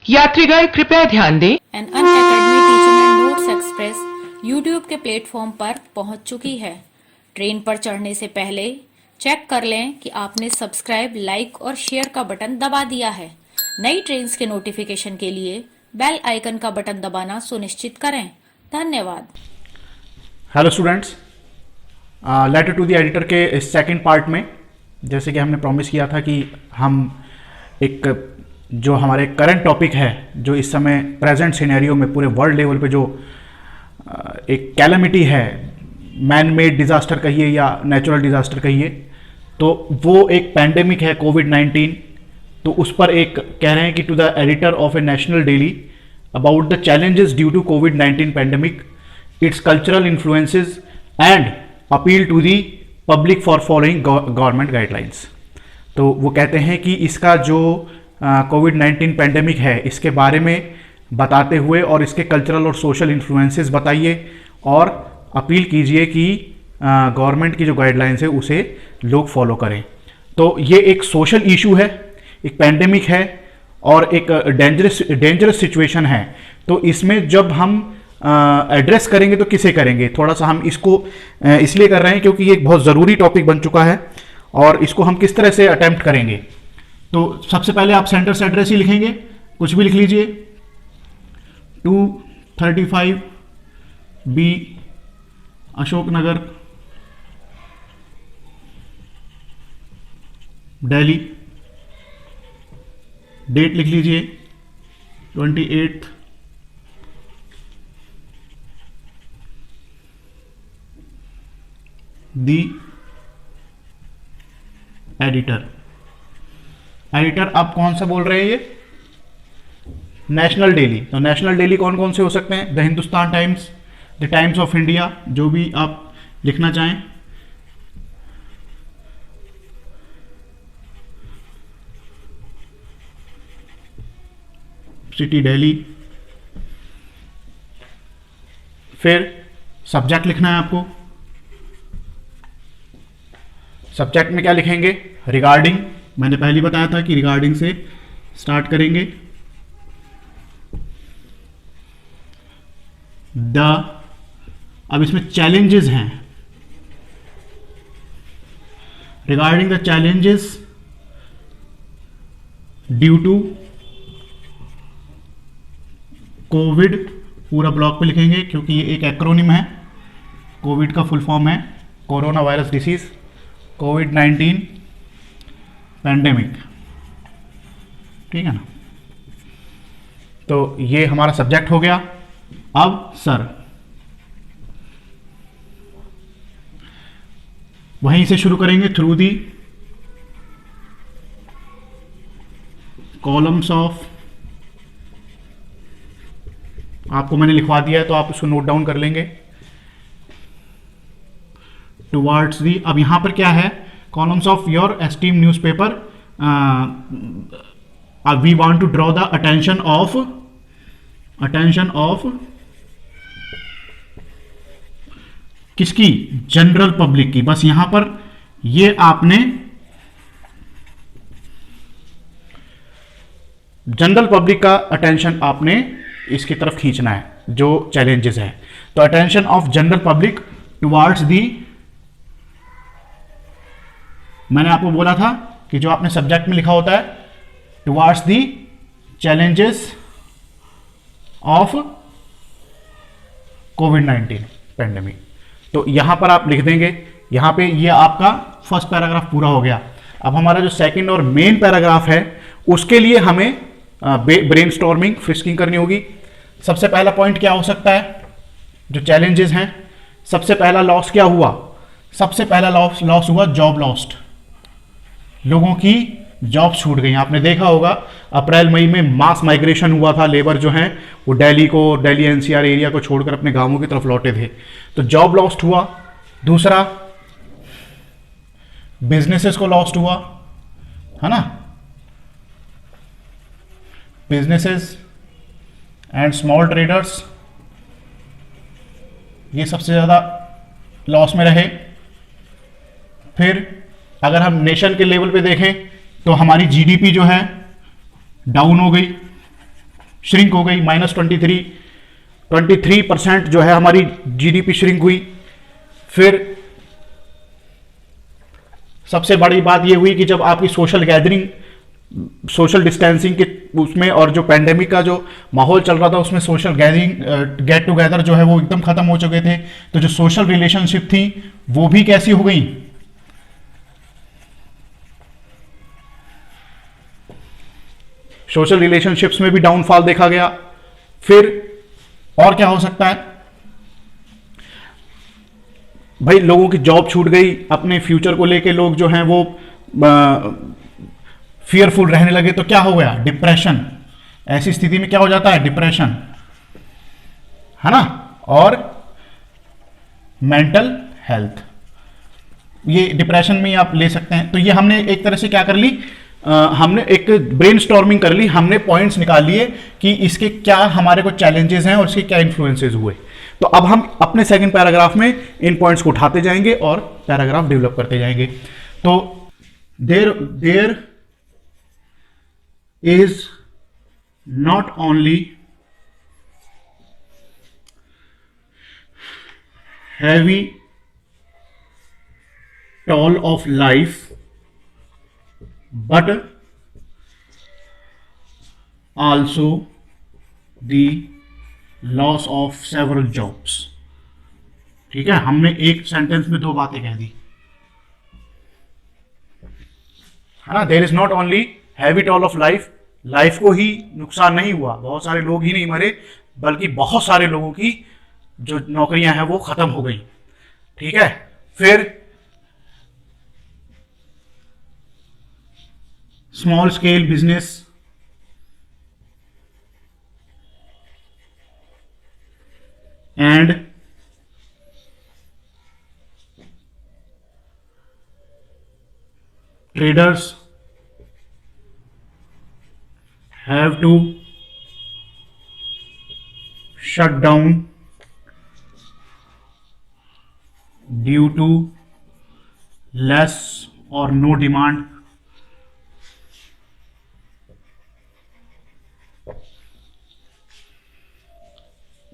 यात्रीगण कृपया ध्यान दें। An Unacademy teaching and notes express YouTube के प्लेटफॉर्म पर पहुंच चुकी है। ट्रेन पर चढ़ने से पहले चेक कर लें कि आपने सब्सक्राइब, लाइक और शेयर का बटन दबा दिया है। नई ट्रेन्स के नोटिफिकेशन के लिए बेल आइकन का बटन दबाना सुनिश्चित करें। धन्यवाद। Hello students, letter to the editor के सेकंड पार्ट में जैसे कि हमने प्रॉमिस किया था कि हम एक जो हमारे करंट टॉपिक है, जो इस समय प्रेजेंट सिनेरियो में पूरे वर्ल्ड लेवल पे जो एक कैलेमिटी है, मैन मेड डिज़ास्टर कहिए या नेचुरल डिज़ास्टर कहिए, तो वो एक पैंडेमिक है कोविड-19। तो उस पर एक कह रहे हैं कि to the editor of a national daily about the challenges due to कोविड-19 pandemic, its cultural influences and appeal to the public for following government guidelines. तो वो कहते हैं कि इसका जो कोविड-19 पैंडेमिक है इसके बारे में बताते हुए और इसके कल्चरल और सोशल इन्फ्लुएंसेस बताइए और अपील कीजिए कि गवर्नमेंट की जो गाइडलाइंस है उसे लोग फॉलो करें। तो ये एक सोशल इशू है, एक पैंडेमिक है और एक डेंजरस सिचुएशन है। तो इसमें जब हम एड्रेस करेंगे तो किसे करेंगे, थोड़ा सा हम इसको इसलिए कर रहे हैं क्योंकि ये एक बहुत ज़रूरी टॉपिक बन चुका है और इसको हम किस तरह से अटेम्प्ट करेंगे। तो सबसे पहले आप सेंटर से एड्रेस ही लिखेंगे, कुछ भी लिख लीजिए। 235 बी अशोक नगर, दिल्ली। डेट लिख लीजिए 28 दी एडिटर। एडिटर आप कौन सा बोल रहे हैं? ये नेशनल डेली। तो नेशनल डेली कौन कौन से हो सकते हैं? The Hindustan times, the times of India, जो भी आप लिखना चाहें। सिटी दिल्ली। फिर सब्जेक्ट लिखना है आपको। सब्जेक्ट में क्या लिखेंगे? रिगार्डिंग। मैंने पहले ही बताया था कि रिगार्डिंग से स्टार्ट करेंगे। अब इसमें चैलेंजेस हैं। Regarding the challenges due to COVID, पूरा ब्लॉक पे लिखेंगे क्योंकि ये एक एक्रोनिम है। कोविड का फुल फॉर्म है कोरोना वायरस डिसीज, कोविड-19 पैंडेमिक, ठीक है ना। तो ये हमारा सब्जेक्ट हो गया। अब सर वहीं से शुरू करेंगे, थ्रू दी कॉलम्स ऑफ, आपको मैंने लिखवा दिया है तो आप उसको नोट डाउन कर लेंगे। टुवार्ड्स दी, अब यहां पर क्या है? Columns of your esteem newspaper, we want to draw the attention of किसकी? जनरल पब्लिक की। बस यहां पर ये आपने जनरल पब्लिक का अटेंशन आपने इसकी तरफ खींचना है, जो चैलेंजेस है। तो attention of general public towards दी, मैंने आपको बोला था कि जो आपने सब्जेक्ट में लिखा होता है, towards the challenges of covid pandemic. तो यहां पर आप लिख देंगे। यहां पे ये आपका फर्स्ट पैराग्राफ पूरा हो गया। अब हमारा जो सेकंड और मेन पैराग्राफ है उसके लिए हमें ब्रेनस्टॉर्मिंग, फ्रिस्किंग करनी होगी। सबसे पहला पॉइंट क्या हो सकता है? जो चैलेंजेस हैं, सबसे पहला लॉस क्या हुआ? सबसे पहला लॉस हुआ जॉब लॉस्ट। लोगों की जॉब छूट गई। आपने देखा होगा अप्रैल मई में मास माइग्रेशन हुआ था, लेबर जो हैं वो दिल्ली एनसीआर एरिया को छोड़कर अपने गांवों की तरफ लौटे थे। तो जॉब लॉस्ट हुआ। दूसरा, बिजनेसेस को लॉस्ट हुआ, है ना। बिजनेसेस एंड स्मॉल ट्रेडर्स, ये सबसे ज़्यादा लॉस में रहे। फिर अगर हम नेशन के लेवल पे देखें तो हमारी जीडीपी जो है डाउन हो गई, श्रिंक हो गई, -23% जो है हमारी जीडीपी श्रिंक हुई। फिर सबसे बड़ी बात यह हुई कि जब आपकी सोशल गैदरिंग, सोशल डिस्टेंसिंग के उसमें और जो पैंडेमिक का जो माहौल चल रहा था उसमें सोशल गैदरिंग, गेट टुगेदर जो है वो एकदम खत्म हो चुके थे, तो जो सोशल रिलेशनशिप थी वो भी कैसी हो गई, सोशल रिलेशनशिप्स में भी डाउनफॉल देखा गया। फिर और क्या हो सकता है भाई, लोगों की जॉब छूट गई, अपने फ्यूचर को लेके लोग जो हैं वो फियरफुल रहने लगे, तो क्या हो गया, डिप्रेशन। ऐसी स्थिति में क्या हो जाता है, डिप्रेशन, है ना। और मेंटल हेल्थ, ये डिप्रेशन में आप ले सकते हैं। तो ये हमने एक तरह से क्या कर ली, हमने एक ब्रेनस्टॉर्मिंग कर ली, हमने पॉइंट्स निकाल लिए कि इसके क्या हमारे को चैलेंजेस हैं और इसके क्या इन्फ्लुएंसेस हुए। तो अब हम अपने सेकंड पैराग्राफ में इन पॉइंट्स को उठाते जाएंगे और पैराग्राफ डेवलप करते जाएंगे। तो there is not only heavy toll of life but also the loss of several jobs। ठीक है, हमने एक सेंटेंस में दो बातें कह दी, है ना। There is not only heavy toll of life, life को ही नुकसान नहीं हुआ, बहुत सारे लोग ही नहीं मरे, बल्कि बहुत सारे लोगों की जो नौकरियां हैं वो खत्म हो गई। ठीक है, फिर small scale business and traders have to shut down due to less or no demand,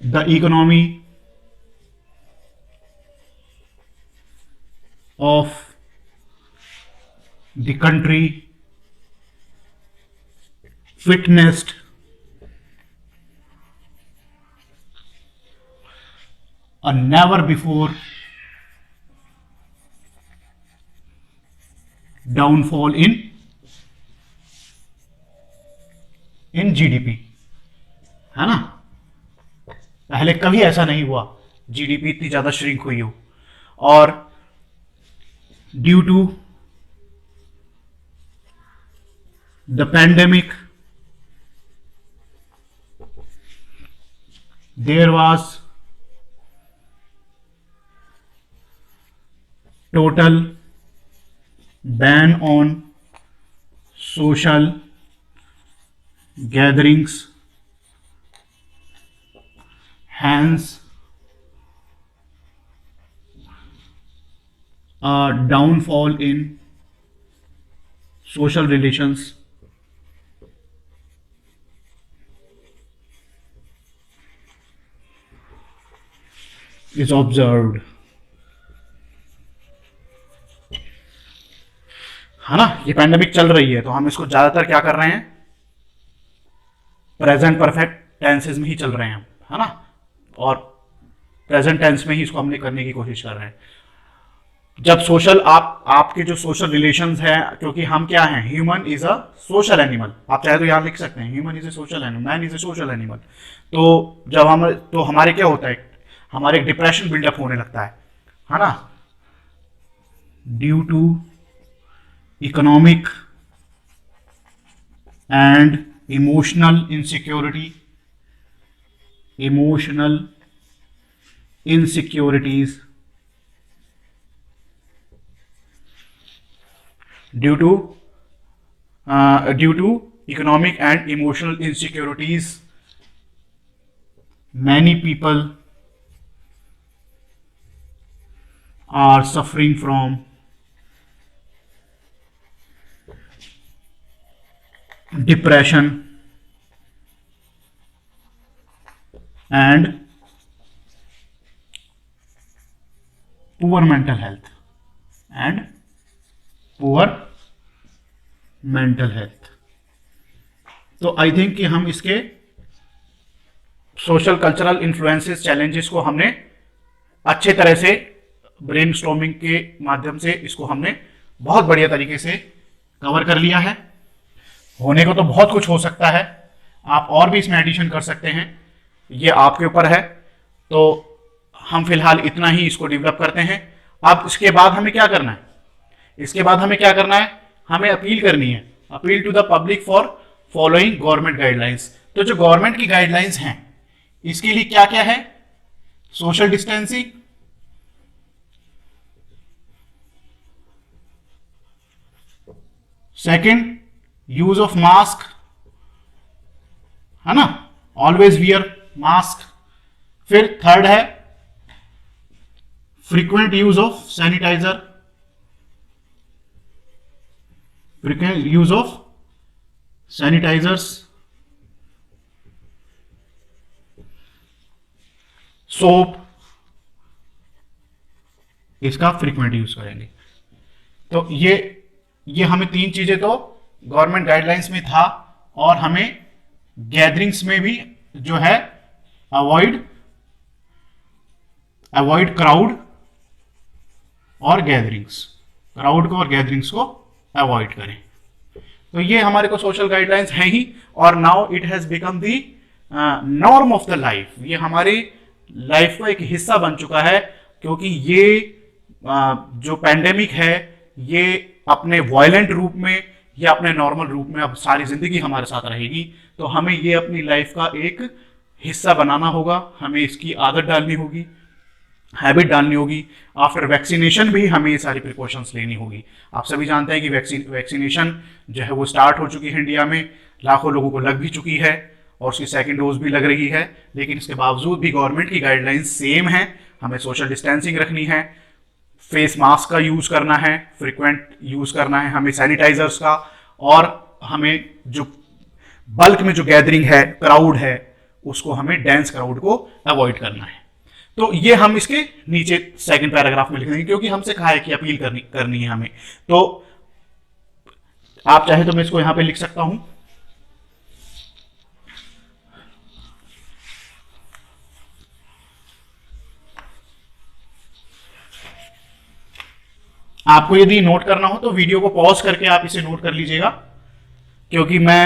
the economy of the country witnessed a never before downfall in GDP, है ना। पहले कभी ऐसा नहीं हुआ जीडीपी इतनी ज्यादा श्रिंक हुई हो, और due to the pandemic there was total ban on social gatherings, hence a downfall in social relations is observed, है ना। ये पैंडेमिक चल रही है तो हम इसको ज्यादातर क्या कर रहे हैं, प्रेजेंट परफेक्ट टेंसेस में ही चल रहे हैं, है ना, और प्रेजेंट टेंस में ही इसको हमने करने की कोशिश कर रहे हैं। जब सोशल आपके जो सोशल रिलेशंस है, क्योंकि हम क्या हैं, human is a social animal, आप चाहे तो यहां लिख सकते हैं human is a social animal, man is a social animal. तो जब हम तो हमारे क्या होता है, हमारे डिप्रेशन बिल्डअप होने लगता है ना, due to economic and emotional insecurities due to economic and emotional insecurities, many people are suffering from depression and poor mental health and poor mental health। तो आई थिंक कि हम इसके सोशल कल्चरल इन्फ्लुएंसेस चैलेंजेस को हमने अच्छे तरह से brainstorming के माध्यम से इसको हमने बहुत बढ़िया तरीके से कवर कर लिया है। होने को तो बहुत कुछ हो सकता है, आप और भी इसमें एडिशन कर सकते हैं, ये आपके ऊपर है। तो हम फिलहाल इतना ही इसको डेवलप करते हैं। अब इसके बाद हमें क्या करना है, इसके बाद हमें क्या करना है, हमें अपील करनी है, appeal to the public for following government guidelines. तो जो गवर्नमेंट की गाइडलाइंस हैं इसके लिए क्या क्या है, social distancing, second use of mask, है ना, ऑलवेज वियर मास्क। फिर थर्ड है frequent use of sanitiser, frequent use of sanitisers, soap, इसका फ्रीक्वेंट यूज करेंगे। तो ये हमें तीन चीजें तो गवर्नमेंट गाइडलाइंस में था, और हमें गैदरिंग्स में भी जो है अवॉइड क्राउड और गैदरिंग्स, क्राउड को और गैदरिंग्स को अवॉइड करें। तो ये हमारे को सोशल गाइडलाइंस हैं ही, और now it has become the norm of the life. ये हमारी लाइफ का एक हिस्सा बन चुका है, क्योंकि ये जो पैंडेमिक है ये अपने वायलेंट रूप में या अपने नॉर्मल रूप में अब सारी जिंदगी हमारे साथ रहेगी। तो हमें ये अपनी लाइफ का एक हिस्सा बनाना होगा, हमें इसकी आदत डालनी होगी, हैबिट डालनी होगी। आफ्टर वैक्सीनेशन भी हमें ये सारी प्रिकॉशंस लेनी होगी। आप सभी जानते हैं कि वैक्सीनेशन जो है वो स्टार्ट हो चुकी है इंडिया में, लाखों लोगों को लग भी चुकी है और उसकी सेकंड डोज भी लग रही है। लेकिन इसके बावजूद भी गवर्नमेंट की गाइडलाइंस सेम है, हमें सोशल डिस्टेंसिंग रखनी है, फेस मास्क का यूज करना है, फ्रीक्वेंट यूज करना है हमें सैनिटाइजर्स का, और हमें जो बल्क में जो गैदरिंग है, क्राउड है, उसको हमें डेंस क्राउड को अवॉइड करना है। तो ये हम इसके नीचे सेकंड पैराग्राफ में लिख देंगे, क्योंकि हमसे कहा है कि अपील करनी है हमें। तो आप चाहे तो मैं इसको यहां पे लिख सकता हूं, आपको यदि नोट करना हो तो वीडियो को पॉज करके आप इसे नोट कर लीजिएगा, क्योंकि मैं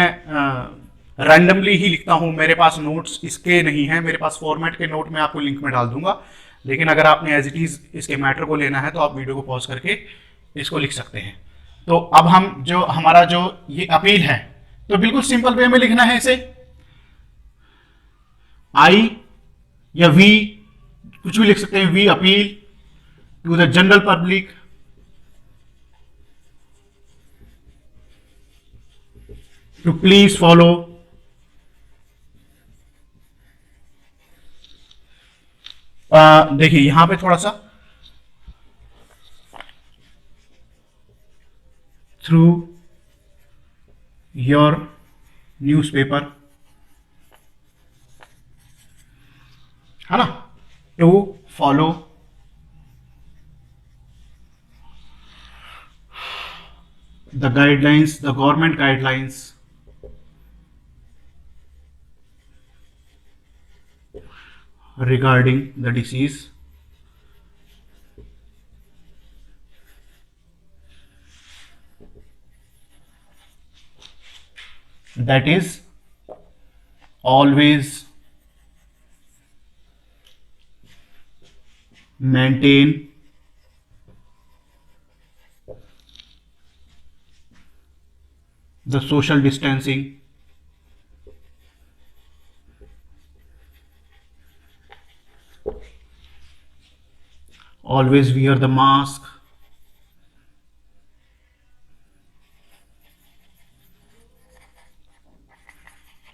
रैंडमली ही लिखता हूं, मेरे पास नोट्स इसके नहीं है, मेरे पास फॉर्मेट के नोट मैं आपको लिंक में डाल दूंगा। लेकिन अगर आपने एज इट इज इसके मैटर को लेना है तो आप वीडियो को पॉज करके इसको लिख सकते हैं। तो अब हम जो हमारा जो ये अपील है, तो बिल्कुल सिंपल वे में लिखना है इसे, आई या वी, कुछ भी लिख सकते हैं। We appeal to the general public to please follow देखिए यहां पे थोड़ा सा थ्रू योर न्यूज़पेपर, है ना, to follow the guidelines, the government guidelines regarding the disease, that is always maintain the social distancing, always wear the mask,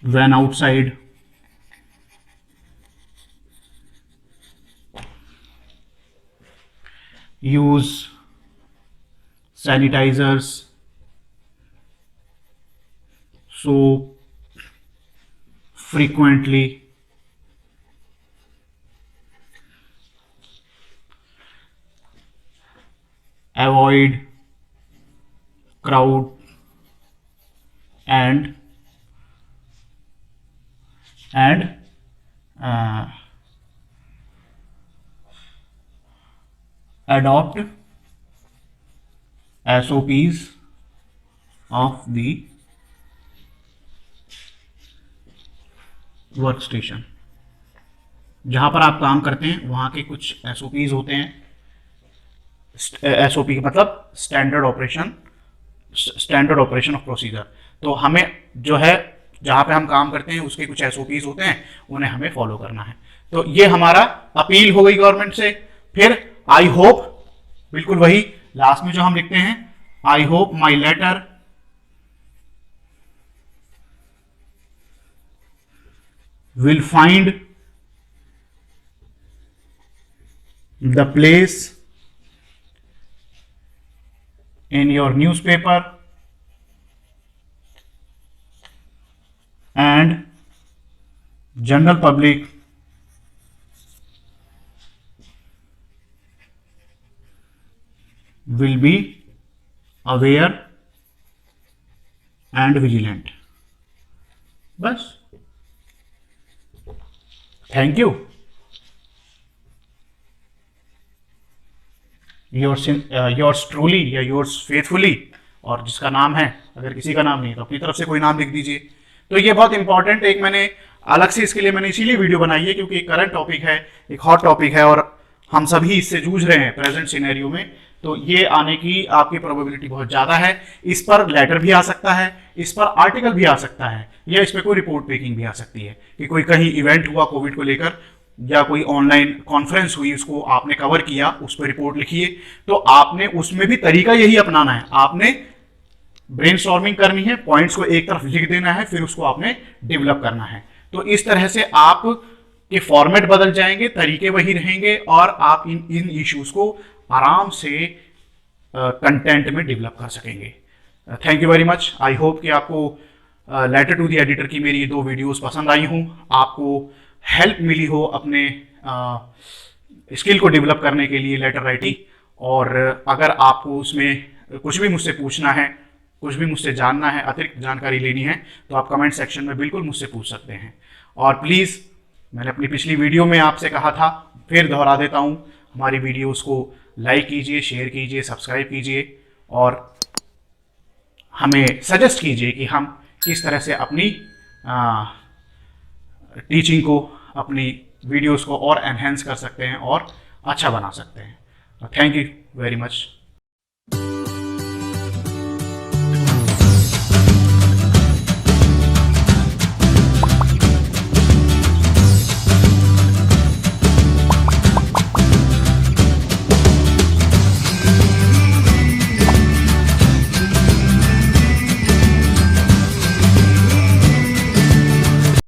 when outside, use sanitizers, soap frequently, avoid crowd and adopt SOPs of the workstation. जहां पर आप काम करते हैं वहां के कुछ SOPs होते हैं। SOP मतलब स्टैंडर्ड ऑपरेशन ऑफ प्रोसीजर। तो हमें जो है जहां पे हम काम करते हैं उसके कुछ SOPs होते हैं, उन्हें हमें फॉलो करना है। तो ये हमारा अपील हो गई गवर्नमेंट से। फिर आई होप, बिल्कुल वही लास्ट में जो हम लिखते हैं, I hope my letter will find the place in your newspaper and general public will be aware and vigilant। बस, थैंक यू। योर्स ट्रूली या योर्स फेथफुली, और जिसका नाम है, अगर किसी का नाम नहीं है तो अपनी तरफ से कोई नाम लिख दीजिए। तो ये बहुत इंपॉर्टेंट, एक मैंने अलग से इसके लिए मैंने इसीलिए वीडियो बनाई है क्योंकि एक करंट टॉपिक है, एक हॉट टॉपिक है और हम सभी इससे जूझ रहे हैं प्रेजेंट सिनेरियो में। तो ये आने की आपकी प्रोबेबिलिटी बहुत ज़्यादा है। इस पर लेटर भी आ सकता है, इस पर आर्टिकल भी आ सकता है, या इस पर कोई रिपोर्ट मेकिंग भी आ सकती है कि कोई कहीं इवेंट हुआ कोविड को लेकर या कोई ऑनलाइन कॉन्फ्रेंस हुई, उसको आपने कवर किया, उस पर रिपोर्ट लिखिए। तो आपने उसमें भी तरीका यही अपनाना है, आपने ब्रेनस्टॉर्मिंग करनी है, पॉइंट्स को एक तरफ लिख देना है, फिर उसको आपने डेवलप करना है। तो इस तरह से आप के फॉर्मेट बदल जाएंगे, तरीके वही रहेंगे और आप इन इश्यूज को आराम से कंटेंट में डेवलप कर सकेंगे। Thank you very much. I hope कि आपको लेटर टू द एडिटर की मेरी ये 2 वीडियोस पसंद आई हूँ, आपको हेल्प मिली हो अपने स्किल को डेवलप करने के लिए लेटर राइटिंग। और अगर आपको उसमें कुछ भी मुझसे पूछना है, कुछ भी मुझसे जानना है, अतिरिक्त जानकारी लेनी है, तो आप कमेंट सेक्शन में बिल्कुल मुझसे पूछ सकते हैं। और प्लीज़, मैंने अपनी पिछली वीडियो में आपसे कहा था, फिर दोहरा देता हूँ, हमारी वीडियोस को लाइक कीजिए, शेयर कीजिए, सब्सक्राइब कीजिए और हमें सजेस्ट कीजिए कि हम किस तरह से अपनी टीचिंग को, अपनी वीडियोस को और एनहेंस कर सकते हैं और अच्छा बना सकते हैं। Thank you very much.